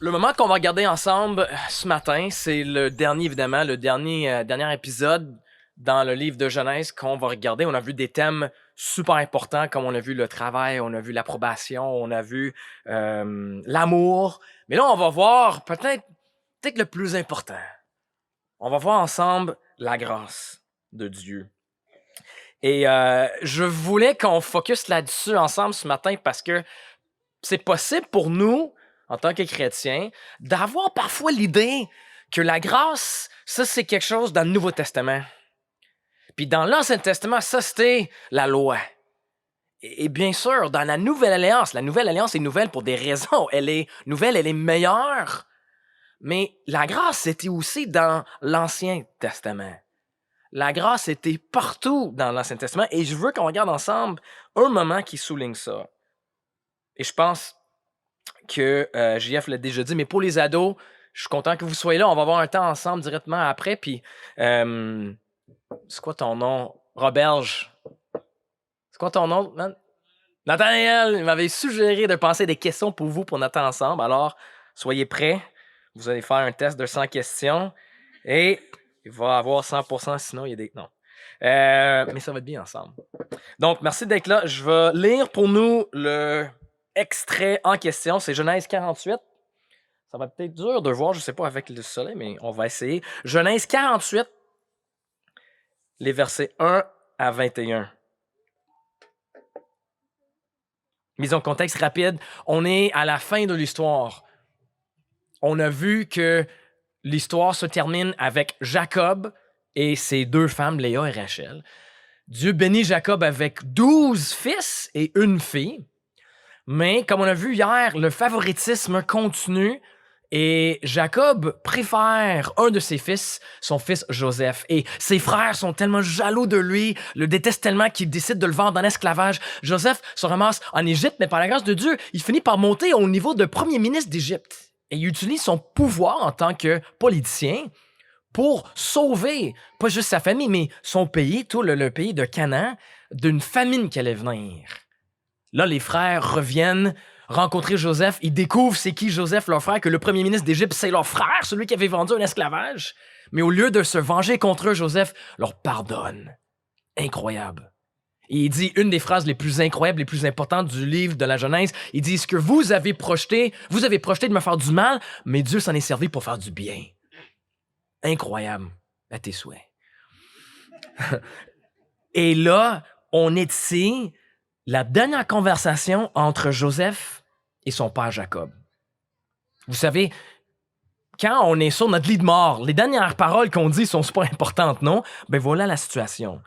Le moment qu'on va regarder ensemble ce matin, c'est le dernier, évidemment, le dernier épisode dans le livre de Genèse qu'on va regarder. On a vu des thèmes super importants, comme on a vu le travail, on a vu l'approbation, on a vu l'amour. Mais là, on va voir peut-être le plus important. On va voir ensemble la grâce de Dieu. Et je voulais qu'on focus là-dessus ensemble ce matin parce que c'est possible pour nous, en tant que chrétiens, d'avoir parfois l'idée que la grâce, ça, c'est quelque chose dans le Nouveau Testament. Puis dans l'Ancien Testament, ça, c'était la loi. Et bien sûr, dans la Nouvelle Alliance est nouvelle pour des raisons. Elle est nouvelle, elle est meilleure. Mais la grâce, c'était aussi dans l'Ancien Testament. La grâce était partout dans l'Ancien Testament. Et je veux qu'on regarde ensemble un moment qui souligne ça. Et je pense que JF l'a déjà dit, mais pour les ados, je suis content que vous soyez là. On va avoir un temps ensemble directement après. Puis, c'est quoi ton nom? Roberge. C'est quoi ton nom, man? Nathaniel, il m'avait suggéré de penser des questions pour vous pour notre temps ensemble. Alors, soyez prêts. Vous allez faire un test de 100 questions. Et il va y avoir 100%, sinon il y a des... Non. Mais ça va être bien ensemble. Donc, merci d'être là. Je vais lire pour nous le extrait en question. C'est Genèse 48. Ça va peut-être dur de voir, je ne sais pas avec le soleil, mais on va essayer. Genèse 48, les versets 1 à 21. Mise en contexte rapide, on est à la fin de l'histoire. On a vu que l'histoire se termine avec Jacob et ses deux femmes, Léa et Rachel. Dieu bénit Jacob avec 12 fils et une fille. Mais comme on a vu hier, le favoritisme continue et Jacob préfère un de ses fils, son fils Joseph. Et ses frères sont tellement jaloux de lui, le détestent tellement qu'ils décident de le vendre en esclavage. Joseph se ramasse en Égypte, mais par la grâce de Dieu, il finit par monter au niveau de premier ministre d'Égypte. Et il utilise son pouvoir en tant que politicien pour sauver, pas juste sa famille, mais son pays, tout le pays de Canaan, d'une famine qui allait venir. Là, les frères reviennent rencontrer Joseph. Ils découvrent c'est qui Joseph, leur frère, que le premier ministre d'Égypte, c'est leur frère, celui qui avait vendu un esclavage. Mais au lieu de se venger contre eux, Joseph leur pardonne. Incroyable. Et il dit une des phrases les plus incroyables, les plus importantes du livre de la Genèse. Il dit, ce que vous avez projeté de me faire du mal, mais Dieu s'en est servi pour faire du bien. Incroyable. À tes souhaits. Et là, on est ici, la dernière conversation entre Joseph et son père Jacob. Vous savez, quand on est sur notre lit de mort, les dernières paroles qu'on dit sont super importantes, non? Ben voilà la situation.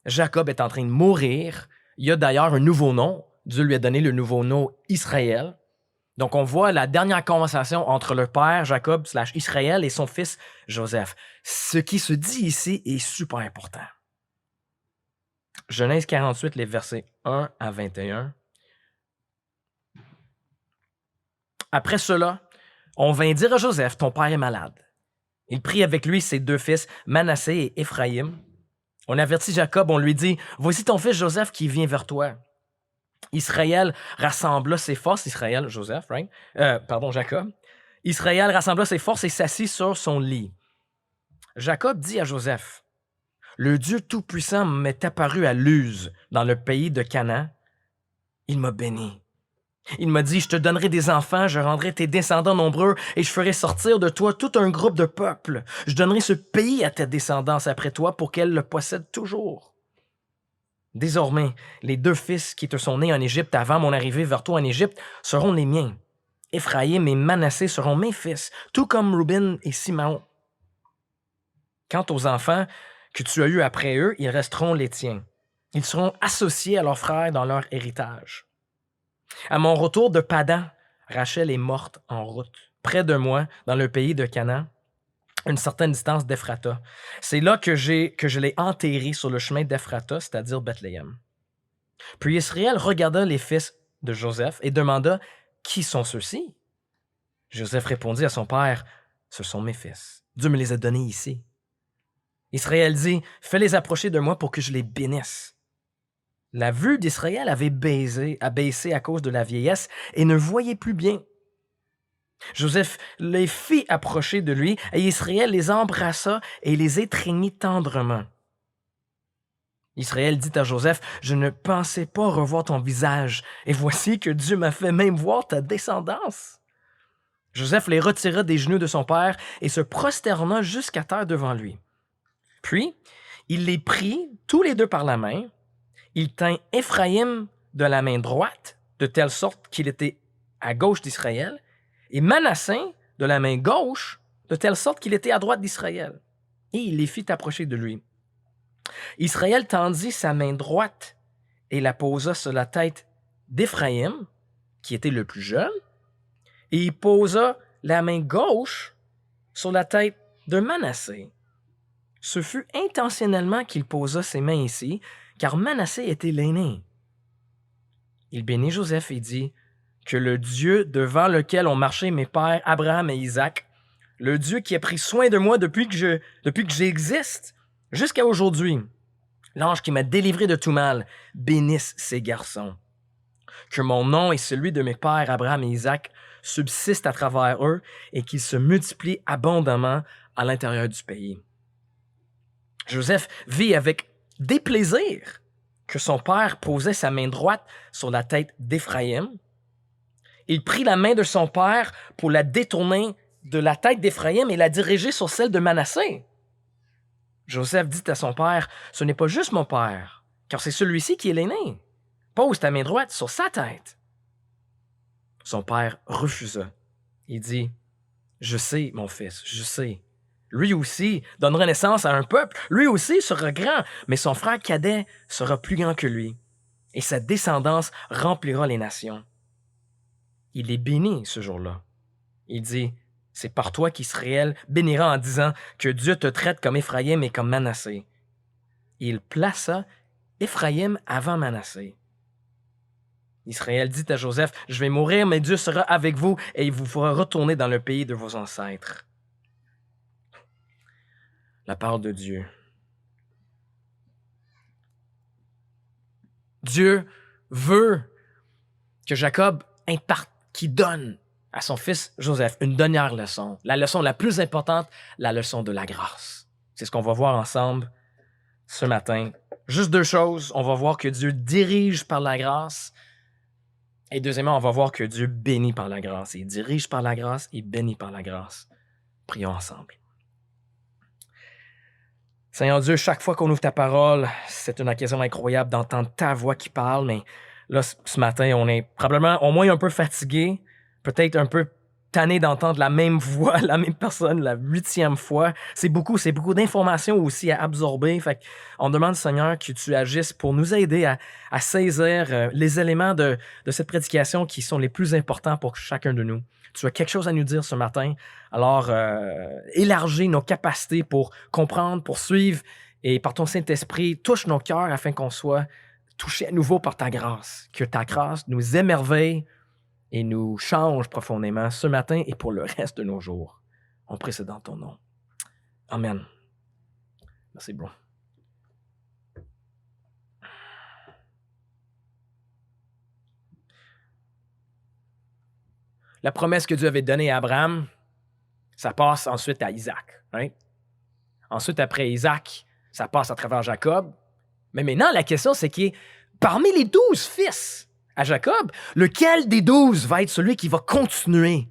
Jacob est en train de mourir. Il y a d'ailleurs un nouveau nom. Dieu lui a donné le nouveau nom Israël. Donc, on voit la dernière conversation entre le père Jacob / Israël et son fils Joseph. Ce qui se dit ici est super important. Genèse 48, les versets 1 à 21. Après cela, on vint dire à Joseph, ton père est malade. Il prit avec lui ses deux fils, Manassé et Éphraïm. On avertit Jacob, on lui dit, voici ton fils Joseph qui vient vers toi. Israël rassembla ses forces, Jacob. Israël rassembla ses forces et s'assit sur son lit. Jacob dit à Joseph, le Dieu Tout-Puissant m'est apparu à Luz, dans le pays de Canaan. Il m'a béni. Il m'a dit, je te donnerai des enfants, je rendrai tes descendants nombreux et je ferai sortir de toi tout un groupe de peuples. Je donnerai ce pays à ta descendance après toi pour qu'elle le possède toujours. Désormais, les deux fils qui te sont nés en Égypte avant mon arrivée vers toi en Égypte seront les miens. Éphraïm et Manassé seront mes fils, tout comme Ruben et Simon. Quant aux enfants que tu as eus après eux, ils resteront les tiens. Ils seront associés à leurs frères dans leur héritage. À mon retour de Padan, Rachel est morte en route, près de moi, dans le pays de Canaan, une certaine distance d'Ephrata. C'est là que je l'ai enterrée sur le chemin d'Ephrata, c'est-à-dire Bethléem. Puis Israël regarda les fils de Joseph et demanda, qui sont ceux-ci? Joseph répondit à son père, ce sont mes fils. Dieu me les a donnés ici. Israël dit, fais-les approcher de moi pour que je les bénisse. La vue d'Israël avait baissé à cause de la vieillesse et ne voyait plus bien. Joseph les fit approcher de lui, et Israël les embrassa et les étreignit tendrement. Israël dit à Joseph, « Je ne pensais pas revoir ton visage, et voici que Dieu m'a fait même voir ta descendance. » Joseph les retira des genoux de son père et se prosterna jusqu'à terre devant lui. Puis, il les prit tous les deux par la main, il tint Éphraïm de la main droite, de telle sorte qu'il était à gauche d'Israël, et Manassé de la main gauche, de telle sorte qu'il était à droite d'Israël. Et il les fit approcher de lui. Israël tendit sa main droite et la posa sur la tête d'Éphraïm, qui était le plus jeune, et il posa la main gauche sur la tête de Manassé. Ce fut intentionnellement qu'il posa ses mains ici, car Manassé était l'aîné. Il bénit Joseph et dit, « Que le Dieu devant lequel ont marché mes pères Abraham et Isaac, le Dieu qui a pris soin de moi depuis que j'existe jusqu'à aujourd'hui, l'ange qui m'a délivré de tout mal, bénisse ces garçons. Que mon nom et celui de mes pères Abraham et Isaac subsistent à travers eux et qu'ils se multiplient abondamment à l'intérieur du pays. » Joseph vit avec déplaisir que son père posait sa main droite sur la tête d'Éphraïm. Il prit la main de son père pour la détourner de la tête d'Éphraïm et la diriger sur celle de Manassé. Joseph dit à son père, « Ce n'est pas juste mon père, car c'est celui-ci qui est l'aîné. Pose ta main droite sur sa tête. » Son père refusa. Il dit, « Je sais, mon fils, je sais. Lui aussi donnera naissance à un peuple, lui aussi sera grand, mais son frère cadet sera plus grand que lui, et sa descendance remplira les nations. » Il est béni ce jour-là. Il dit, « C'est par toi qu'Israël bénira en disant que Dieu te traite comme Éphraïm et comme Manassé. » Il plaça Éphraïm avant Manassé. Israël dit à Joseph, « Je vais mourir, mais Dieu sera avec vous et il vous fera retourner dans le pays de vos ancêtres. » La parole de Dieu. Dieu veut que Jacob qui donne à son fils Joseph une dernière leçon, la leçon la plus importante, la leçon de la grâce. C'est ce qu'on va voir ensemble ce matin. Juste deux choses, on va voir que Dieu dirige par la grâce, et deuxièmement, on va voir que Dieu bénit par la grâce. Il dirige par la grâce, il bénit par la grâce. Prions ensemble. Seigneur Dieu, chaque fois qu'on ouvre ta parole, c'est une occasion incroyable d'entendre ta voix qui parle, mais là, ce matin, on est probablement au moins un peu fatigué, peut-être un peu tanné d'entendre la même voix, la même personne, la 8e fois. C'est beaucoup d'informations aussi à absorber. Fait qu'on demande, Seigneur, que tu agisses pour nous aider à saisir les éléments de cette prédication qui sont les plus importants pour chacun de nous. Tu as quelque chose à nous dire ce matin, alors élargis nos capacités pour comprendre, pour suivre, et par ton Saint-Esprit, touche nos cœurs afin qu'on soit touchés à nouveau par ta grâce. Que ta grâce nous émerveille et nous change profondément ce matin et pour le reste de nos jours. On prie ça dans ton nom. Amen. Merci, bro. La promesse que Dieu avait donnée à Abraham, ça passe ensuite à Isaac. Right? Ensuite, après Isaac, ça passe à travers Jacob. Mais maintenant, la question, c'est qui est parmi les 12 fils à Jacob, lequel des 12 va être celui qui va continuer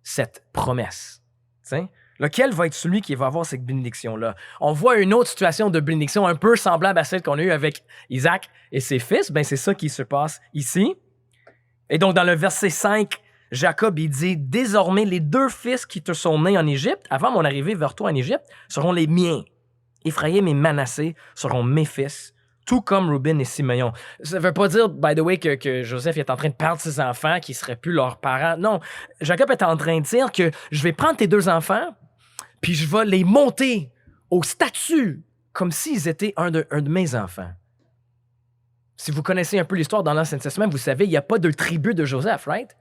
cette promesse? T'sais? Lequel va être celui qui va avoir cette bénédiction-là? On voit une autre situation de bénédiction un peu semblable à celle qu'on a eue avec Isaac et ses fils. Ben, c'est ça qui se passe ici. Et donc, dans le verset 5, Jacob, il dit, « Désormais, les 2 fils qui te sont nés en Égypte, avant mon arrivée vers toi en Égypte, seront les miens. Éphraïm et Manassé seront mes fils, tout comme Ruben et Simeon. » Ça ne veut pas dire, by the way, que Joseph est en train de perdre ses enfants, qui ne seraient plus leurs parents. Non, Jacob est en train de dire que je vais prendre tes 2 enfants, puis je vais les monter au statut comme s'ils étaient un de mes enfants. Si vous connaissez un peu l'histoire dans l'Ancien Testament, vous savez, il n'y a pas de tribu de Joseph, right?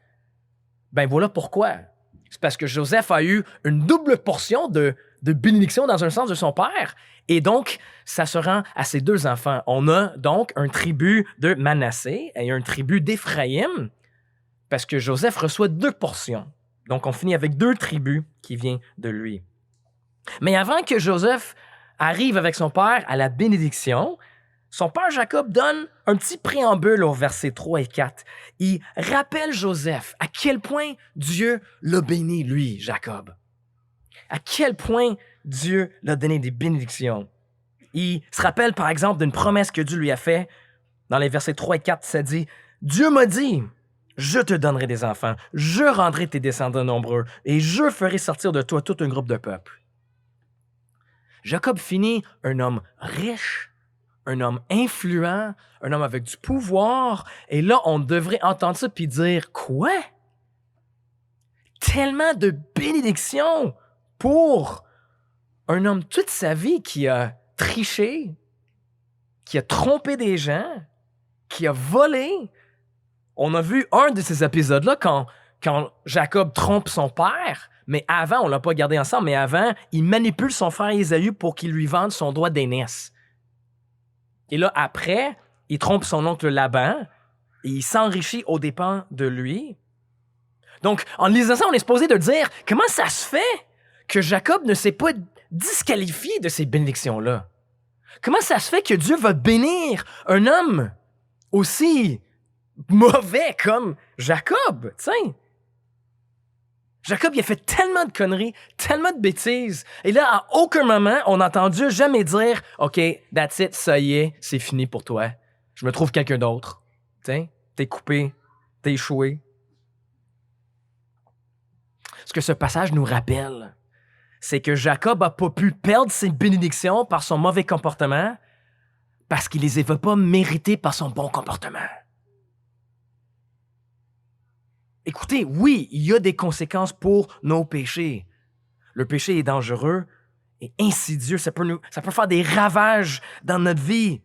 Ben voilà pourquoi. C'est parce que Joseph a eu une double portion de bénédiction dans un sens de son père. Et donc, ça se rend à ses 2 enfants. On a donc un tribut de Manassé et un tribut d'Éphraïm parce que Joseph reçoit 2 portions. Donc, on finit avec 2 tribus qui viennent de lui. Mais avant que Joseph arrive avec son père à la bénédiction, son père Jacob donne un petit préambule au versets 3 et 4. Il rappelle Joseph à quel point Dieu l'a béni, lui, Jacob. À quel point Dieu l'a donné des bénédictions. Il se rappelle, par exemple, d'une promesse que Dieu lui a faite. Dans les versets 3 et 4, ça dit « Dieu m'a dit, je te donnerai des enfants, je rendrai tes descendants nombreux, et je ferai sortir de toi tout un groupe de peuples. » Jacob finit un homme riche, un homme influent, un homme avec du pouvoir, et là, on devrait entendre ça puis dire « Quoi? Tellement de bénédictions pour un homme toute sa vie qui a triché, qui a trompé des gens, qui a volé. » On a vu un de ces épisodes-là quand Jacob trompe son père, mais avant, on ne l'a pas gardé ensemble, mais avant, il manipule son frère Ésaü pour qu'il lui vende son droit d'aînesse. Et là, après, il trompe son oncle Laban et il s'enrichit aux dépens de lui. Donc, en lisant ça, on est supposé de dire comment ça se fait que Jacob ne s'est pas disqualifié de ces bénédictions-là? Comment ça se fait que Dieu va bénir un homme aussi mauvais comme Jacob? Tiens! Jacob, il a fait tellement de conneries, tellement de bêtises. Et là, à aucun moment, on entend Dieu jamais dire « OK, that's it, ça y est, c'est fini pour toi. Je me trouve quelqu'un d'autre. » Tiens, t'es coupé, t'es échoué. Ce que ce passage nous rappelle, c'est que Jacob n'a pas pu perdre ses bénédictions par son mauvais comportement parce qu'il les avait pas méritées par son bon comportement. Écoutez, oui, il y a des conséquences pour nos péchés. Le péché est dangereux et insidieux. Ça peut faire des ravages dans notre vie.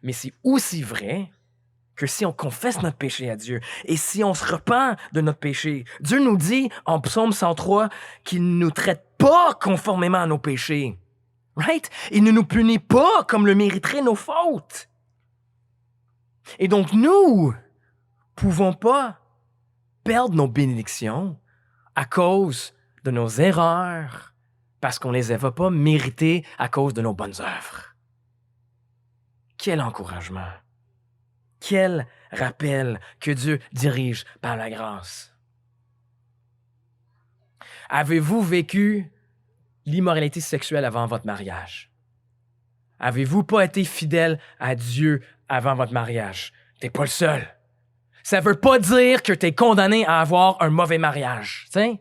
Mais c'est aussi vrai que si on confesse notre péché à Dieu et si on se repent de notre péché, Dieu nous dit en Psaume 103 qu'il ne nous traite pas conformément à nos péchés. Right? Il ne nous punit pas comme le mériteraient nos fautes. Et donc nous pouvons pas perdre nos bénédictions à cause de nos erreurs, parce qu'on ne les avait pas méritées à cause de nos bonnes œuvres. Quel encouragement! Quel rappel que Dieu dirige par la grâce. Avez-vous vécu l'immoralité sexuelle avant votre mariage? Avez-vous pas été fidèle à Dieu avant votre mariage? T'es pas le seul. Ça veut pas dire que tu es condamné à avoir un mauvais mariage. T'sais?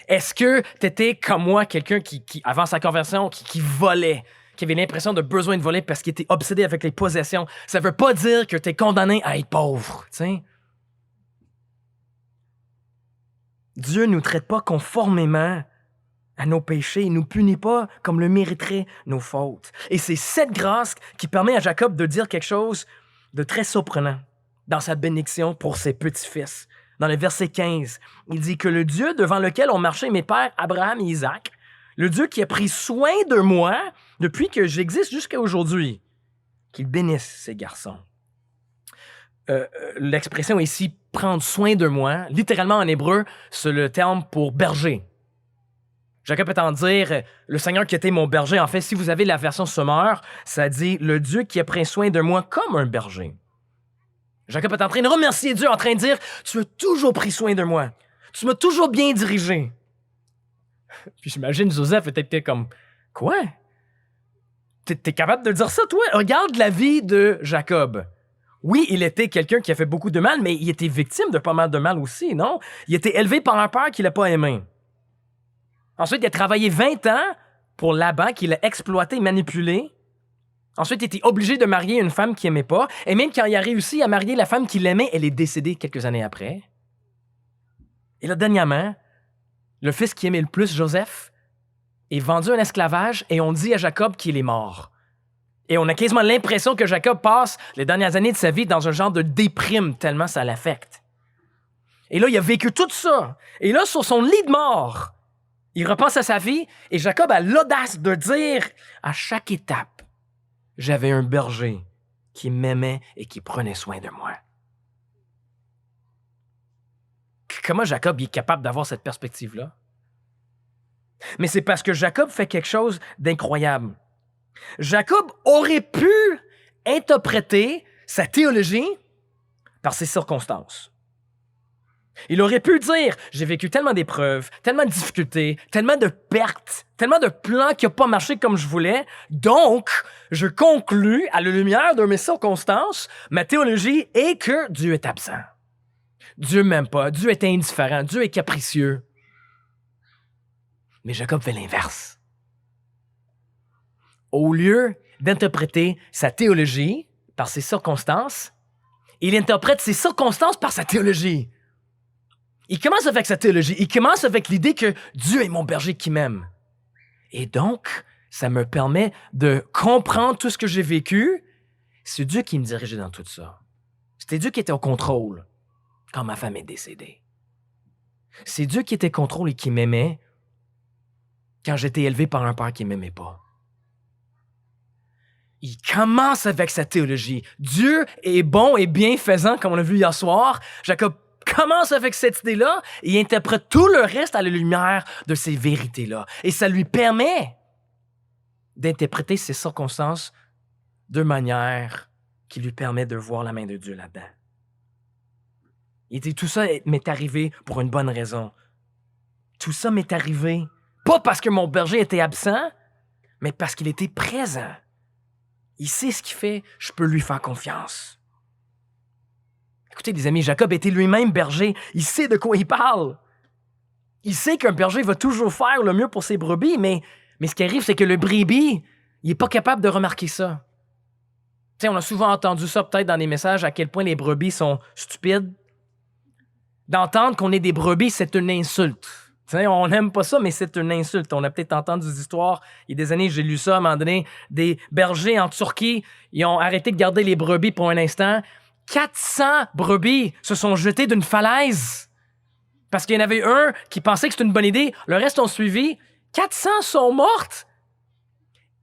Est-ce que tu étais comme moi, quelqu'un qui avant sa conversion, qui volait, qui avait l'impression de besoin de voler parce qu'il était obsédé avec les possessions? Ça veut pas dire que tu es condamné à être pauvre. T'sais? Dieu ne nous traite pas conformément à nos péchés. Il ne nous punit pas comme le mériteraient nos fautes. Et c'est cette grâce qui permet à Jacob de dire quelque chose de très surprenant dans sa bénédiction pour ses petits-fils. Dans le verset 15, il dit que le Dieu devant lequel ont marché mes pères Abraham et Isaac, le Dieu qui a pris soin de moi depuis que j'existe jusqu'à aujourd'hui, qu'il bénisse ces garçons. L'expression ici « prendre soin de moi », littéralement en hébreu, c'est le terme pour berger. Jacob peut en dire « le Seigneur qui était mon berger ». En fait, si vous avez la version Sommeur, ça dit « le Dieu qui a pris soin de moi comme un berger ». Jacob est en train de remercier Dieu, en train de dire « Tu as toujours pris soin de moi. Tu m'as toujours bien dirigé. » Puis j'imagine Joseph était peut-être comme « Quoi? T'es capable de dire ça, toi? Regarde la vie de Jacob. » Oui, il était quelqu'un qui a fait beaucoup de mal, mais il était victime de pas mal de mal aussi, non? Il était élevé par un père qu'il n'a pas aimé. Ensuite, il a travaillé 20 ans pour Laban, qu'il a exploité, manipulé. Ensuite, il était obligé de marier une femme qu'il n'aimait pas. Et même quand il a réussi à marier la femme qu'il aimait, elle est décédée quelques années après. Et là, dernièrement, le fils qu'il aimait le plus, Joseph, est vendu en esclavage et on dit à Jacob qu'il est mort. Et on a quasiment l'impression que Jacob passe les dernières années de sa vie dans un genre de déprime tellement ça l'affecte. Et là, il a vécu tout ça. Et là, sur son lit de mort, il repense à sa vie et Jacob a l'audace de dire à chaque étape, j'avais un berger qui m'aimait et qui prenait soin de moi. comment Jacob il est capable d'avoir cette perspective-là? Mais c'est parce que Jacob fait quelque chose d'incroyable. Jacob aurait pu interpréter sa théologie par ses circonstances. Il aurait pu dire, j'ai vécu tellement d'épreuves, tellement de difficultés, tellement de pertes, tellement de plans qui n'ont pas marché comme je voulais, donc je conclus à la lumière de mes circonstances, ma théologie est que Dieu est absent. Dieu ne m'aime pas, Dieu est indifférent, Dieu est capricieux. Mais Jacob fait l'inverse. Au lieu d'interpréter sa théologie par ses circonstances, il interprète ses circonstances par sa théologie. Il commence avec sa théologie. Il commence avec l'idée que Dieu est mon berger qui m'aime. Et donc, ça me permet de comprendre tout ce que j'ai vécu. C'est Dieu qui me dirigeait dans tout ça. C'était Dieu qui était au contrôle quand ma femme est décédée. C'est Dieu qui était au contrôle et qui m'aimait quand j'étais élevé par un père qui ne m'aimait pas. Il commence avec sa théologie. Dieu est bon et bienfaisant, comme on l'a vu hier soir. Jacob commence avec cette idée-là et il interprète tout le reste à la lumière de ces vérités-là. Et ça lui permet d'interpréter ses circonstances de manière qui lui permet de voir la main de Dieu là-dedans. Il dit, tout ça m'est arrivé pour une bonne raison. Tout ça m'est arrivé, pas parce que mon berger était absent, mais parce qu'il était présent. Il sait ce qu'il fait, je peux lui faire confiance. Écoutez, les amis, Jacob était lui-même berger. Il sait de quoi il parle. Il sait qu'un berger va toujours faire le mieux pour ses brebis, mais ce qui arrive, c'est que le brebis, il n'est pas capable de remarquer ça. Tu sais, on a souvent entendu ça peut-être dans des messages, à quel point les brebis sont stupides. D'entendre qu'on est des brebis, c'est une insulte. Tu sais, on n'aime pas ça, mais c'est une insulte. On a peut-être entendu des histoires. Il y a des années, j'ai lu ça à un moment donné. Des bergers en Turquie, ils ont arrêté de garder les brebis pour un instant. 400 brebis se sont jetées d'une falaise. Parce qu'il y en avait un qui pensait que c'était une bonne idée. Le reste ont suivi. 400 sont mortes.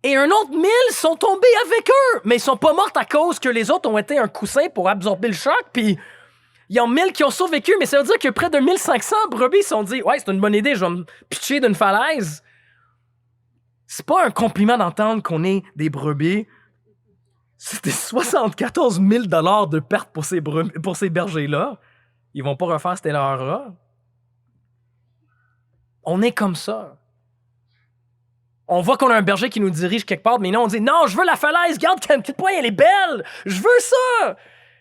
Et un autre 1000 sont tombés avec eux. Mais ils sont pas mortes à cause que les autres ont été un coussin pour absorber le choc. Puis il y en a 1000 qui ont survécu. Mais ça veut dire que près de 1500 brebis se sont dit « Ouais, c'est une bonne idée, je vais me pitcher d'une falaise. » C'est pas un compliment d'entendre qu'on est des brebis. C'était 74 000 $ de pertes pour ces bergers-là. Ils vont pas refaire cette erreur-là. On est comme ça. On voit qu'on a un berger qui nous dirige quelque part, mais non, on dit « Non, je veux la falaise, regarde quel point elle est belle! Je veux ça! »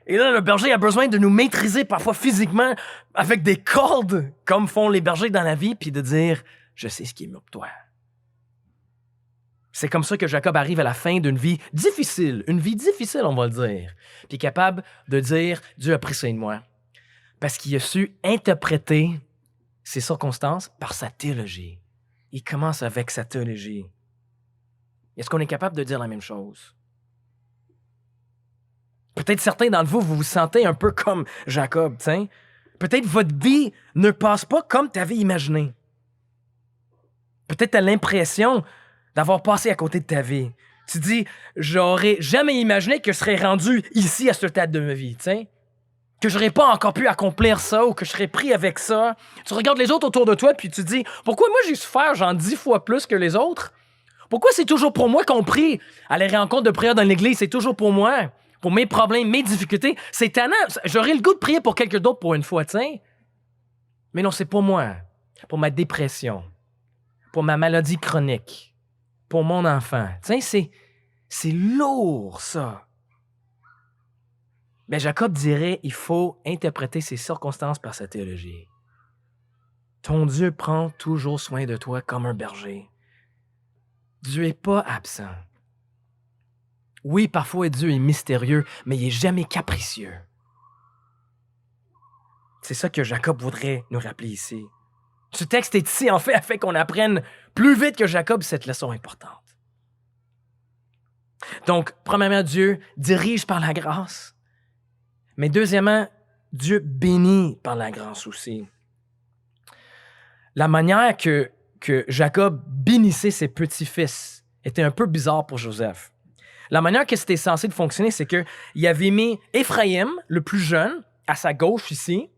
Et là, le berger a besoin de nous maîtriser parfois physiquement avec des cordes, comme font les bergers dans la vie, puis de dire « Je sais ce qui est mieux pour toi. » C'est comme ça que Jacob arrive à la fin d'une vie difficile, on va le dire, puis capable de dire « Dieu a pris soin de moi », parce qu'il a su interpréter ses circonstances par sa théologie. Il commence avec sa théologie. Est-ce qu'on est capable de dire la même chose? Peut-être certains d'entre vous, vous vous sentez un peu comme Jacob, t'sais. Peut-être votre vie ne passe pas comme tu avais imaginé. Peut-être tu as l'impression d'avoir passé à côté de ta vie. Tu dis, j'aurais jamais imaginé que je serais rendu ici à ce stade de ma vie, t'sais. Que je n'aurais pas encore pu accomplir ça ou que je serais pris avec ça. Tu regardes les autres autour de toi puis tu te dis, pourquoi moi j'ai souffert genre 10 fois plus que les autres? Pourquoi c'est toujours pour moi qu'on prie à les rencontres de prière dans l'église? C'est toujours pour moi, pour mes problèmes, mes difficultés. C'est tannant. J'aurais le goût de prier pour quelqu'un d'autre pour une fois, tiens. Mais non, c'est pour moi, pour ma dépression, pour ma maladie chronique, pour mon enfant. Tiens, c'est lourd, ça. Mais Jacob dirait, il faut interpréter ses circonstances par sa théologie. Ton Dieu prend toujours soin de toi comme un berger. Dieu n'est pas absent. Oui, parfois Dieu est mystérieux, mais il n'est jamais capricieux. C'est ça que Jacob voudrait nous rappeler ici. Ce texte est ici, en fait, afin qu'on apprenne plus vite que Jacob cette leçon importante. Donc, premièrement, Dieu dirige par la grâce. Mais deuxièmement, Dieu bénit par la grâce aussi. La manière que Jacob bénissait ses petits-fils était un peu bizarre pour Joseph. La manière que c'était censé de fonctionner, c'est qu'il avait mis Éphraïm, le plus jeune, à sa gauche ici,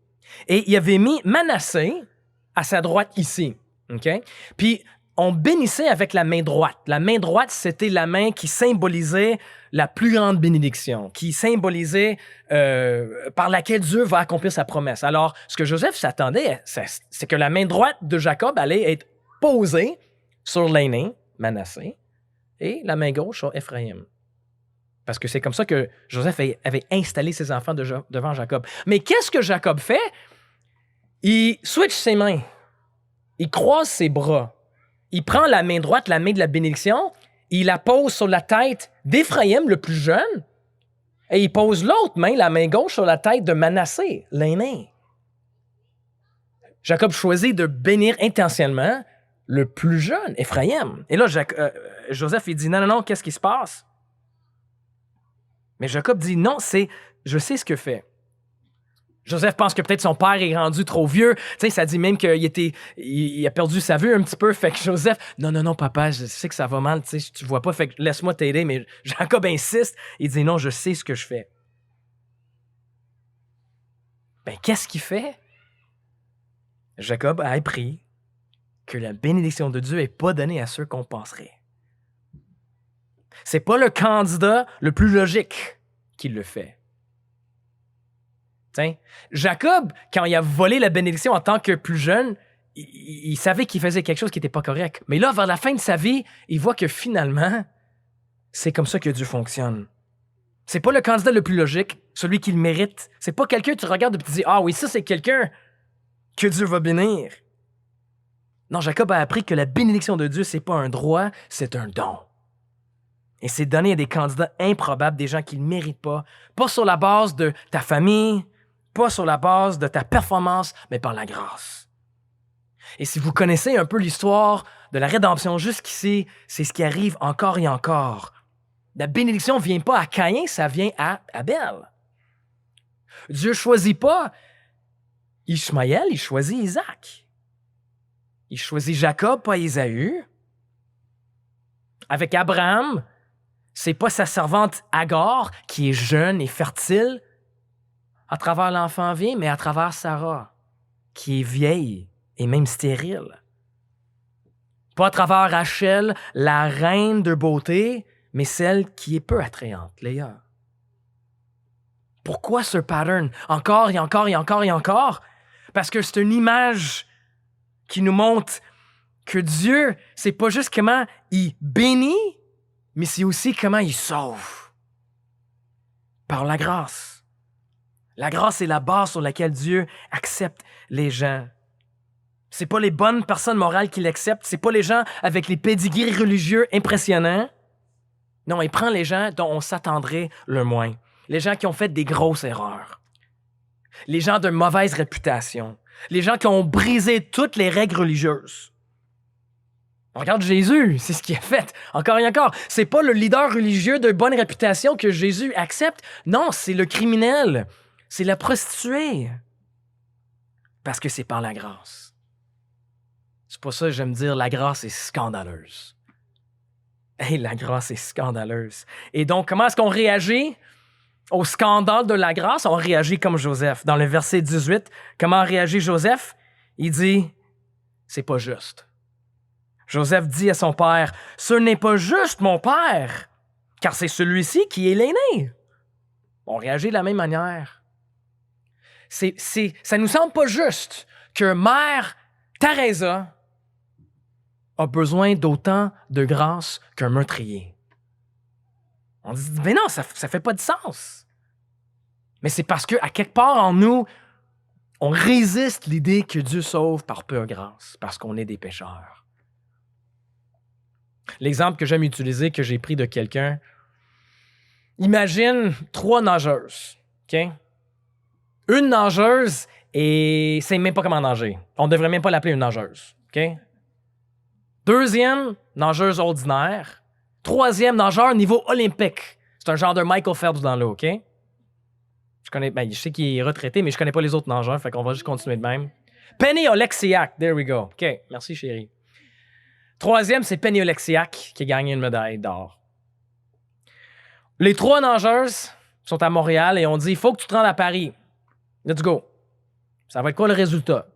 Et il avait mis Manassé à sa droite ici. OK? Puis, on bénissait avec la main droite. La main droite, c'était la main qui symbolisait la plus grande bénédiction, qui symbolisait par laquelle Dieu va accomplir sa promesse. Alors, ce que Joseph s'attendait, c'est que la main droite de Jacob allait être posée sur l'aîné, Manassé, et la main gauche sur Ephraïm. Parce que c'est comme ça que Joseph avait installé ses enfants devant Jacob. Mais qu'est-ce que Jacob fait? Il switch ses mains. Il croise ses bras. Il prend la main droite, la main de la bénédiction, il la pose sur la tête d'Éphraïm, le plus jeune, et il pose l'autre main, la main gauche, sur la tête de Manassé, l'aîné. Jacob choisit de bénir intentionnellement le plus jeune, Éphraïm. Et là, Joseph, il dit, non, qu'est-ce qui se passe? Mais Jacob dit, non, je sais ce que fait. Joseph pense que peut-être son père est rendu trop vieux. Tu sais, ça dit même qu'il a perdu sa vue un petit peu. Fait que Joseph, non, papa, je sais que ça va mal. Tu sais, tu vois pas, fait que laisse-moi t'aider. Mais Jacob insiste. Il dit, non, je sais ce que je fais. Ben, qu'est-ce qu'il fait? Jacob a appris que la bénédiction de Dieu n'est pas donnée à ceux qu'on penserait. C'est pas le candidat le plus logique qui le fait. T'sais, Jacob, quand il a volé la bénédiction en tant que plus jeune, il savait qu'il faisait quelque chose qui n'était pas correct. Mais là, vers la fin de sa vie, il voit que finalement, c'est comme ça que Dieu fonctionne. C'est pas le candidat le plus logique, celui qui le mérite. C'est pas quelqu'un que tu regardes et tu te dis « Ah oui, ça, c'est quelqu'un que Dieu va bénir. » Non, Jacob a appris que la bénédiction de Dieu, c'est pas un droit, c'est un don. Et c'est donné à des candidats improbables, des gens qui ne le méritent pas sur la base de ta famille, pas sur la base de ta performance, mais par la grâce. Et si vous connaissez un peu l'histoire de la rédemption jusqu'ici, c'est ce qui arrive encore et encore. La bénédiction ne vient pas à Caïn, ça vient à Abel. Dieu ne choisit pas Ishmaël, il choisit Isaac. Il choisit Jacob, pas Ésaü. Avec Abraham, c'est pas sa servante Agar qui est jeune et fertile à travers l'enfant vient, mais à travers Sarah, qui est vieille et même stérile. Pas à travers Rachel, la reine de beauté, mais celle qui est peu attrayante, Léa. Pourquoi ce pattern? Encore et encore et encore et encore? Parce que c'est une image qui nous montre que Dieu, c'est pas juste comment il bénit, mais c'est aussi comment il sauve. Par la grâce. La grâce est la base sur laquelle Dieu accepte les gens. C'est pas les bonnes personnes morales qui l'acceptent, c'est pas les gens avec les pédigris religieux impressionnants. Non, il prend les gens dont on s'attendrait le moins. Les gens qui ont fait des grosses erreurs. Les gens de mauvaise réputation. Les gens qui ont brisé toutes les règles religieuses. On regarde Jésus, c'est ce qu'il a fait. Encore et encore. C'est pas le leader religieux de bonne réputation que Jésus accepte. Non, c'est le criminel. C'est la prostituée. Parce que c'est par la grâce. C'est pour ça que j'aime dire la grâce est scandaleuse. Hey, la grâce est scandaleuse. Et donc, comment est-ce qu'on réagit au scandale de la grâce? On réagit comme Joseph. Dans le verset 18, comment réagit Joseph? Il dit, c'est pas juste. Joseph dit à son père, « Ce n'est pas juste, mon père, car c'est celui-ci qui est l'aîné. » On réagit de la même manière. Ça nous semble pas juste que mère Teresa a besoin d'autant de grâce qu'un meurtrier. On dit, mais non, ça fait pas de sens. Mais c'est parce qu'à quelque part en nous, on résiste l'idée que Dieu sauve par pure grâce, parce qu'on est des pécheurs. L'exemple que j'aime utiliser, que j'ai pris de quelqu'un, imagine 3 nageuses, OK? Une nageuse, et c'est même pas comment nager. On devrait même pas l'appeler une nageuse, OK? Deuxième, nageuse ordinaire. Troisième, nageur niveau olympique. C'est un genre de Michael Phelps dans l'eau, OK? Je sais qu'il est retraité, mais je connais pas les autres nageurs, fait qu'on va juste continuer de même. Penny Oleksiak, there we go. OK, merci chérie. Troisième, c'est Penny Oleksiak qui a gagné une médaille d'or. Les 3 nageuses sont à Montréal et on dit, il faut que tu te rendes à Paris. Let's go. Ça va être quoi le résultat?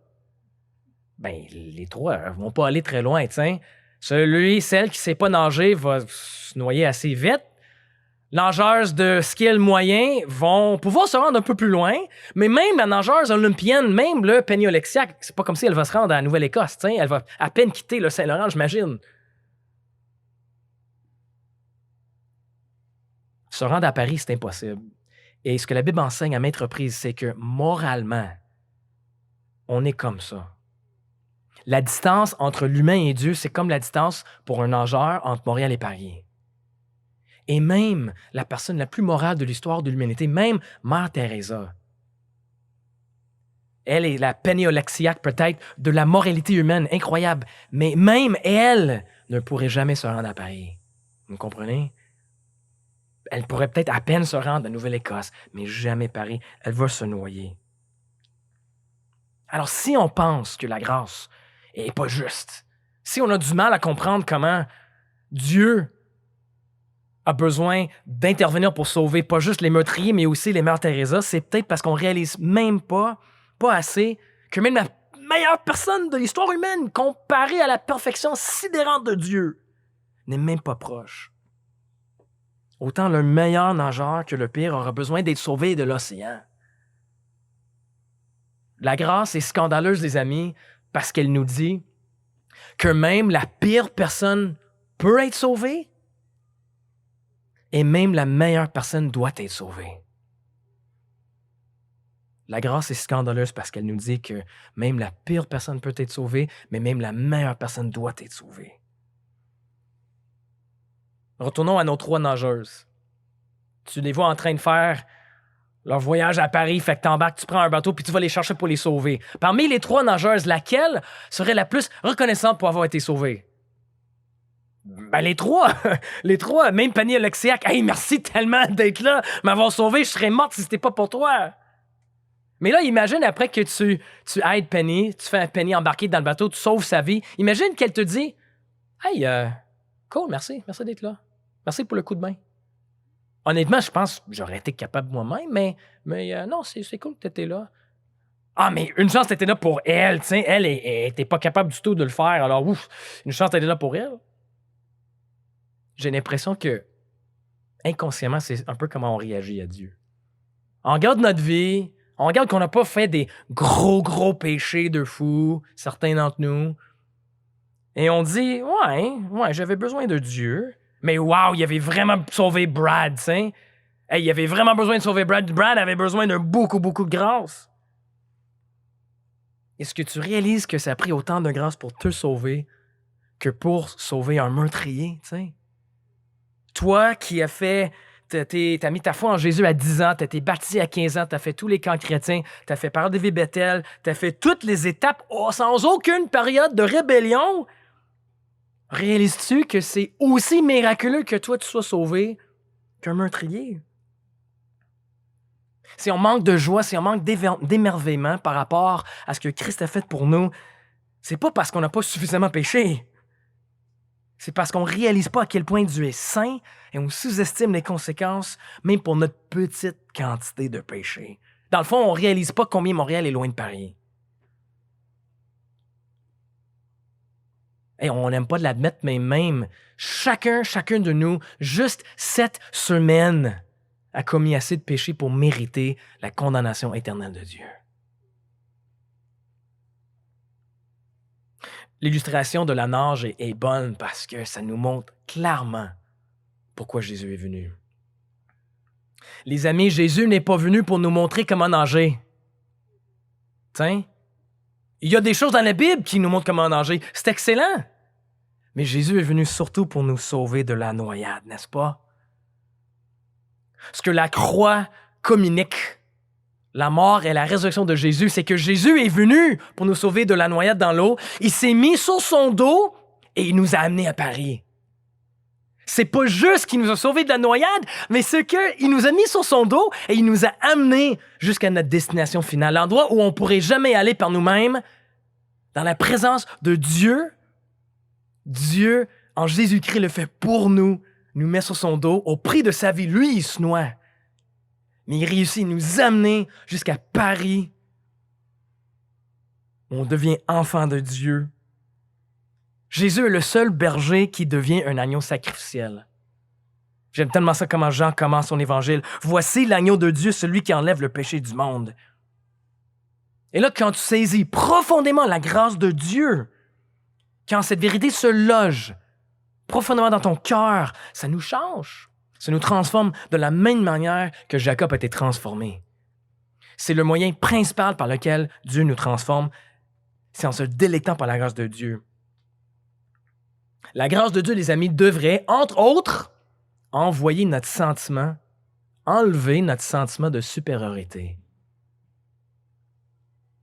Ben, les trois ne vont pas aller très loin, tiens. Celle qui ne sait pas nager va se noyer assez vite. Nageuses de skill moyen vont pouvoir se rendre un peu plus loin, mais même la nageuse olympienne, même le Penny Oleksiak, c'est pas comme si elle va se rendre à la Nouvelle-Écosse, tiens. Elle va à peine quitter le Saint-Laurent, j'imagine. Se rendre à Paris, c'est impossible. Et ce que la Bible enseigne à maintes reprises, c'est que moralement, on est comme ça. La distance entre l'humain et Dieu, c'est comme la distance pour un nageur entre Montréal et Paris. Et même la personne la plus morale de l'histoire de l'humanité, même Mère Teresa, elle est la Penny Oleksiak peut-être de la moralité humaine, incroyable. Mais même elle ne pourrait jamais se rendre à Paris. Vous me comprenez? Elle pourrait peut-être à peine se rendre à Nouvelle-Écosse, mais jamais Paris. Elle va se noyer. Alors, si on pense que la grâce n'est pas juste, si on a du mal à comprendre comment Dieu a besoin d'intervenir pour sauver pas juste les meurtriers, mais aussi les Mères Teresa, c'est peut-être parce qu'on réalise même pas assez, que même la meilleure personne de l'histoire humaine, comparée à la perfection sidérante de Dieu, n'est même pas proche. Autant le meilleur nageur que le pire aura besoin d'être sauvé de l'océan. La grâce est scandaleuse, les amis, parce qu'elle nous dit que même la pire personne peut être sauvée et même la meilleure personne doit être sauvée. La grâce est scandaleuse parce qu'elle nous dit que même la pire personne peut être sauvée, mais même la meilleure personne doit être sauvée. Retournons à nos trois nageuses. Tu les vois en train de faire leur voyage à Paris, fait que t'embarques, tu prends un bateau puis tu vas les chercher pour les sauver. Parmi les trois nageuses, laquelle serait la plus reconnaissante pour avoir été sauvée? Ben les trois! Les trois, même Penny Oleksiak. Hey, merci tellement d'être là, m'avoir sauvé, je serais morte si c'était pas pour toi. Mais là, imagine après que tu aides Penny, tu fais Penny embarquer dans le bateau, tu sauves sa vie. Imagine qu'elle te dit Hey, cool, merci d'être là. Merci pour le coup de main. Honnêtement, je pense que j'aurais été capable moi-même, mais non, c'est cool que tu étais là. Ah, mais une chance, tu étais là pour elle, tu sais. Elle était pas capable du tout de le faire, alors ouf, une chance, tu étais là pour elle. J'ai l'impression que, inconsciemment, c'est un peu comment on réagit à Dieu. On regarde notre vie, on regarde qu'on n'a pas fait des gros péchés de fou, certains d'entre nous, et on dit, ouais, j'avais besoin de Dieu, mais wow, il avait vraiment sauvé Brad, tu sais. Hey, il avait vraiment besoin de sauver Brad. Brad avait besoin de beaucoup de grâce. Est-ce que tu réalises que ça a pris autant de grâce pour te sauver que pour sauver un meurtrier, tu sais? Toi qui as fait... T'as mis ta foi en Jésus à 10 ans, t'as été baptisé à 15 ans, t'as fait tous les camps chrétiens, t'as fait parole de vie Bethel, t'as fait toutes les étapes sans aucune période de rébellion. Réalises-tu que c'est aussi miraculeux que toi tu sois sauvé qu'un meurtrier? Si on manque de joie, si on manque d'émerveillement par rapport à ce que Christ a fait pour nous, c'est pas parce qu'on n'a pas suffisamment péché. C'est parce qu'on ne réalise pas à quel point Dieu est saint et on sous-estime les conséquences, même pour notre petite quantité de péché. Dans le fond, on ne réalise pas combien Montréal est loin de Paris. Et on n'aime pas de l'admettre, mais même chacun de nous, juste cette semaine, a commis assez de péchés pour mériter la condamnation éternelle de Dieu. L'illustration de la nage est bonne parce que ça nous montre clairement pourquoi Jésus est venu. Les amis, Jésus n'est pas venu pour nous montrer comment nager. Tiens, il y a des choses dans la Bible qui nous montrent comment nager. C'est excellent. Mais Jésus est venu surtout pour nous sauver de la noyade, n'est-ce pas? Ce que la croix communique, la mort et la résurrection de Jésus, c'est que Jésus est venu pour nous sauver de la noyade dans l'eau. Il s'est mis sur son dos et il nous a amenés à Paris. C'est pas juste qu'il nous a sauvés de la noyade, mais c'est qu'il nous a mis sur son dos et il nous a amenés jusqu'à notre destination finale, l'endroit où on pourrait jamais aller par nous-mêmes, dans la présence de Dieu. Dieu, en Jésus-Christ, le fait pour nous met sur son dos, au prix de sa vie. Lui, il se noie. Mais il réussit à nous amener jusqu'à Paris On devient enfant de Dieu. Jésus est le seul berger qui devient un agneau sacrificiel. J'aime tellement ça comment Jean commence son évangile. Voici l'agneau de Dieu, celui qui enlève le péché du monde. Et là, quand tu saisis profondément la grâce de Dieu, quand cette vérité se loge profondément dans ton cœur, ça nous change. Ça nous transforme de la même manière que Jacob a été transformé. C'est le moyen principal par lequel Dieu nous transforme. C'est en se délectant par la grâce de Dieu. La grâce de Dieu, les amis, devrait, entre autres, enlever notre sentiment de supériorité.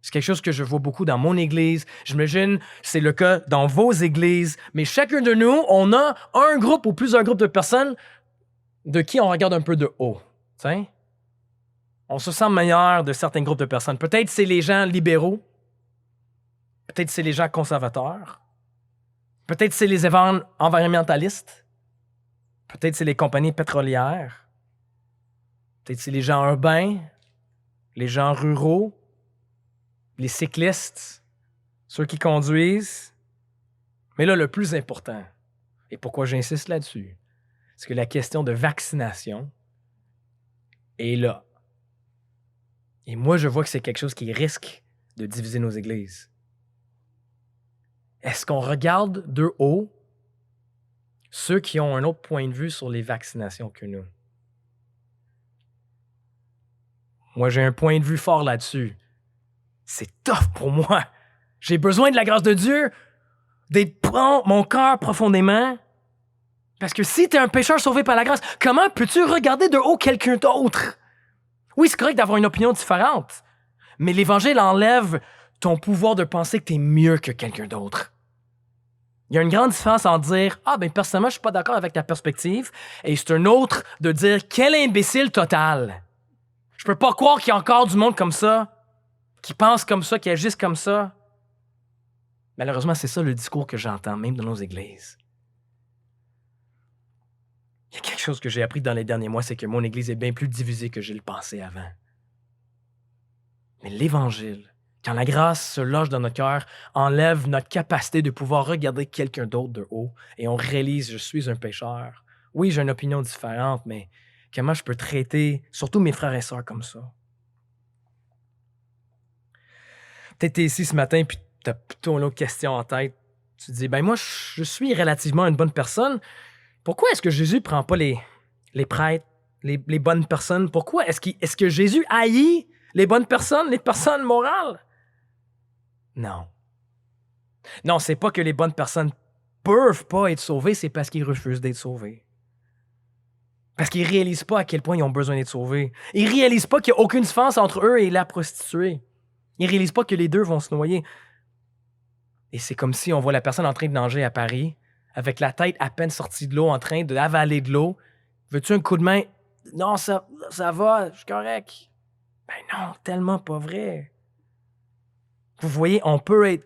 C'est quelque chose que je vois beaucoup dans mon église. J'imagine c'est le cas dans vos églises. Mais chacun de nous, on a un groupe ou plusieurs groupes de personnes de qui on regarde un peu de haut. T'sais? On se sent meilleur de certains groupes de personnes. Peut-être c'est les gens libéraux. Peut-être c'est les gens conservateurs. Peut-être c'est les environnementalistes. Peut-être c'est les compagnies pétrolières. Peut-être c'est les gens urbains, les gens ruraux, les cyclistes, ceux qui conduisent. Mais là, le plus important, et pourquoi j'insiste là-dessus, c'est que la question de vaccination est là. Et moi, je vois que c'est quelque chose qui risque de diviser nos églises. Est-ce qu'on regarde de haut ceux qui ont un autre point de vue sur les vaccinations que nous? Moi, j'ai un point de vue fort là-dessus. C'est tough pour moi. J'ai besoin de la grâce de Dieu, d'être mon cœur profondément. Parce que si tu es un pécheur sauvé par la grâce, comment peux-tu regarder de haut quelqu'un d'autre? Oui, c'est correct d'avoir une opinion différente, mais l'Évangile enlève ton pouvoir de penser que tu es mieux que quelqu'un d'autre. Il y a une grande différence en dire « Ah, ben personnellement, je suis pas d'accord avec ta perspective » et c'est un autre de dire « Quel imbécile total! Je peux pas croire qu'il y a encore du monde comme ça, qui pense comme ça, qui agisse comme ça. » Malheureusement, c'est ça le discours que j'entends, même dans nos églises. Il y a quelque chose que j'ai appris dans les derniers mois, c'est que mon église est bien plus divisée que je le pensais avant. Mais l'Évangile, quand la grâce se loge dans notre cœur, enlève notre capacité de pouvoir regarder quelqu'un d'autre de haut et on réalise, je suis un pécheur. Oui, j'ai une opinion différente, mais comment je peux traiter surtout mes frères et sœurs comme ça? Peut-être tu es ici ce matin puis tu as plutôt une autre question en tête. Tu te dis, ben moi, je suis relativement une bonne personne. Pourquoi est-ce que Jésus ne prend pas les prêtres, les bonnes personnes? Pourquoi est-ce que Jésus haït les bonnes personnes, les personnes morales? Non. Non, c'est pas que les bonnes personnes peuvent pas être sauvées, c'est parce qu'ils refusent d'être sauvés. Parce qu'ils réalisent pas à quel point ils ont besoin d'être sauvés. Ils réalisent pas qu'il n'y a aucune différence entre eux et la prostituée. Ils réalisent pas que les deux vont se noyer. Et c'est comme si on voit la personne en train de nager à Paris, avec la tête à peine sortie de l'eau, en train d'avaler de l'eau. Veux-tu un coup de main? Non, ça va, je suis correct. Ben non, tellement pas vrai. Vous voyez, on peut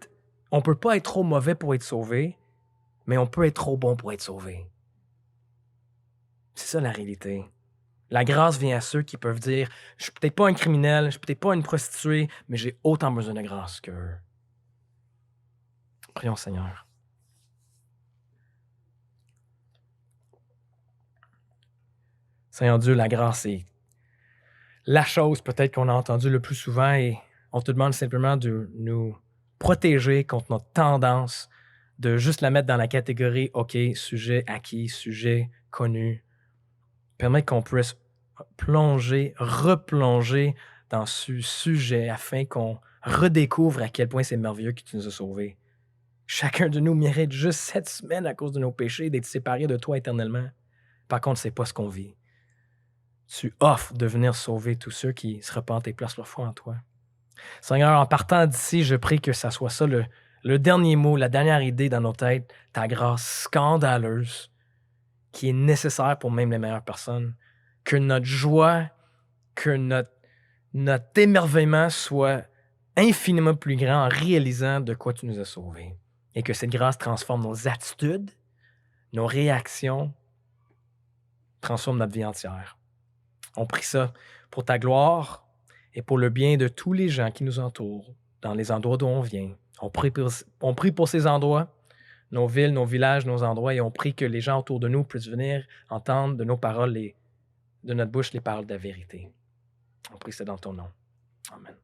pas être trop mauvais pour être sauvé, mais on peut être trop bon pour être sauvé. C'est ça la réalité. La grâce vient à ceux qui peuvent dire « Je suis peut-être pas un criminel, je suis peut-être pas une prostituée, mais j'ai autant besoin de grâce qu'eux. » Prions Seigneur. Seigneur Dieu, la grâce est la chose peut-être qu'on a entendue le plus souvent et on te demande simplement de nous protéger contre notre tendance de juste la mettre dans la catégorie « OK, sujet acquis, sujet connu ». Permet qu'on puisse replonger dans ce sujet afin qu'on redécouvre à quel point c'est merveilleux que tu nous as sauvés. Chacun de nous mérite juste 7 semaines à cause de nos péchés d'être séparés de toi éternellement. Par contre, c'est pas ce qu'on vit. Tu offres de venir sauver tous ceux qui se repentent et placent leur foi en toi. Seigneur, en partant d'ici, je prie que ça soit ça le dernier mot, la dernière idée dans nos têtes, ta grâce scandaleuse qui est nécessaire pour même les meilleures personnes. Que notre joie, que notre émerveillement soit infiniment plus grand en réalisant de quoi tu nous as sauvés. Et que cette grâce transforme nos attitudes, nos réactions, transforme notre vie entière. On prie ça pour ta gloire et pour le bien de tous les gens qui nous entourent. dans les endroits d'où on vient. On prie pour ces endroits, nos villes, nos villages, nos endroits, et on prie que les gens autour de nous puissent venir entendre de nos paroles, de notre bouche, les paroles de la vérité. On prie ça dans ton nom. Amen.